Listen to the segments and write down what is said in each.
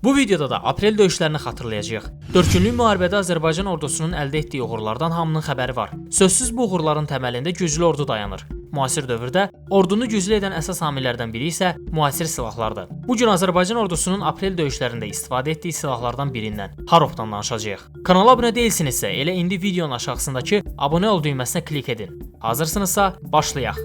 Bu videoda da aprel döyüşlərini xatırlayacağıq. 4 günlük müharibədə Azərbaycan ordusunun əldə etdiyi uğurlardan hamının xəbəri var. Sözsüz bu uğurların təməlində güclü ordu dayanır. Müasir dövrdə ordunu güclü edən əsas amillərdən biri isə müasir silahlardır. Bu gün Azərbaycan ordusunun aprel döyüşlərində istifadə etdiyi silahlardan birindən Harovdan danışacağıq. Kanala abunə deyilsinizsə, elə indi videonun aşağısındakı abunə ol düyməsinə klik edin. Hazırsınızsa, başlayaq.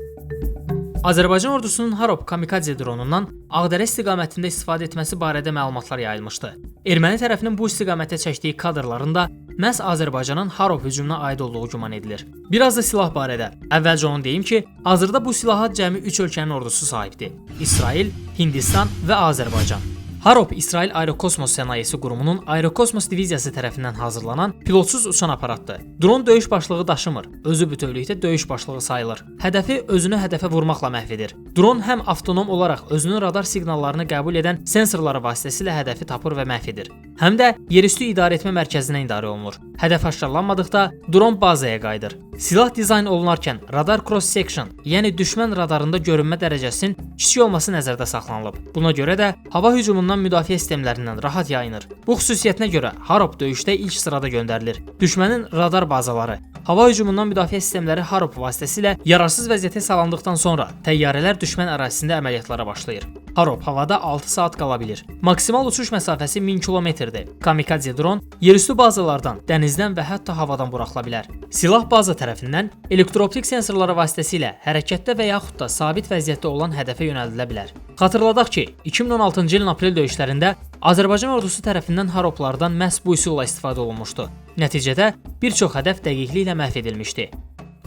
Azərbaycan ordusunun Harov kamikadze dronundan Ağdərə istiqamətində istifadə etməsi barədə məlumatlar yayılmışdı. Erməni tərəfinin bu istiqamətə çəkdiyi kadrlarında məhz Azərbaycanın Harov hücumuna aid olduğu güman edilir. Biraz da silah barədə. Əvvəlcə onu deyim ki, hazırda bu silaha cəmi 3 ölkənin ordusu sahibdir. İsrail, Hindistan və Azərbaycan. Harov İsrail Aerokosmos Sənayesi Qurumunun Aerokosmos diviziyası tərəfindən hazırlanan pilotsuz uçan aparatdır. Dron döyüş başlığı daşımır, özü bütövlükdə döyüş başlığı sayılır. Hədəfi özünü hədəfə vurmaqla məhv edir. Dron həm avtonom olaraq özünün radar siqnallarını qəbul edən sensorları vasitəsilə hədəfi tapır və məhv edir. Həm də yerüstü idarə etmə mərkəzinə idarə olunur. Hədəf aşkarlanmadıqda dron bazaya qayıdır. Silah dizayn olunarkən radar cross section, yəni düşmən radarında görünmə dərəcəsinin kiçik olması nəzərdə saxlanılıb. Buna görə də hava hücumundan müdafiə sistemlərindən rahat yayınır. Bu xüsusiyyətinə görə Harov döyüşdə ilk sırada göndərilir. Düşmənin radar bazaları, hava hücumundan müdafiə sistemləri Harov vasitəsilə yararsız vəziyyətə salındıqdan sonra təyyarələr düşmən ərazisində əməliyyatlara başlayır. Harov havada 6 saat qala bilir. Maksimal uçuş məsafəsi 1000 kilometrdir. Kamikadze dron yerüstü bazalardan, dənizdən və hətta havadan buraxıla bilər. Silah baza tərəfindən elektrooptik sensorları vasitəsilə hərəkətdə və yaxud da sabit vəziyyətdə olan hədəfə yönəldilə bilər. Xatırladaq ki, 2016-cı ilin aprel döyüşlərində Azərbaycan ordusu tərəfindən Harovlardan məhz bu üsulla istifadə olunmuşdu. Nəticədə bir çox hədəf dəqiqliklə məhv edilmişdi.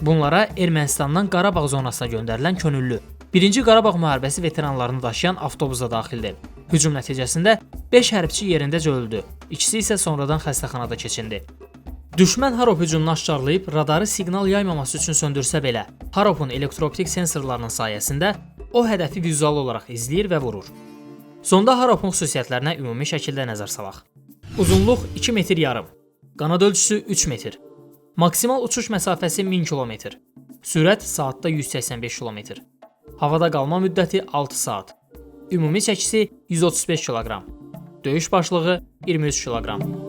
Bunlara Ermənistandan Qarabağ zonasına göndərilən könüllü 1-ci Qarabağ müharibəsi veteranlarını daşıyan avtobus da daxildir. Hücum nəticəsində 5 hərbçi yerindəcə öldü, ikisi isə sonradan xəstəxanada keçindi. Düşmən Harov hücumunu aşkarlayıb radarı siqnal yaymaması üçün söndürsə belə, Harovun elektrooptik sensorlarının sayəsində o hədəfi vizual olaraq izləyir və vurur. Sonda Harovun xüsusiyyətlərinə ümumi şəkildə nəzər salaq. Uzunluq 2,5 metr, qanad ölçüsü 3 metr, maksimal uçuş məsafəsi 1000 km, sürət saatda 185 km, havada qalma müddəti 6 saat, ümumi çəkisi 135 kq, döyüş başlığı 23 kq.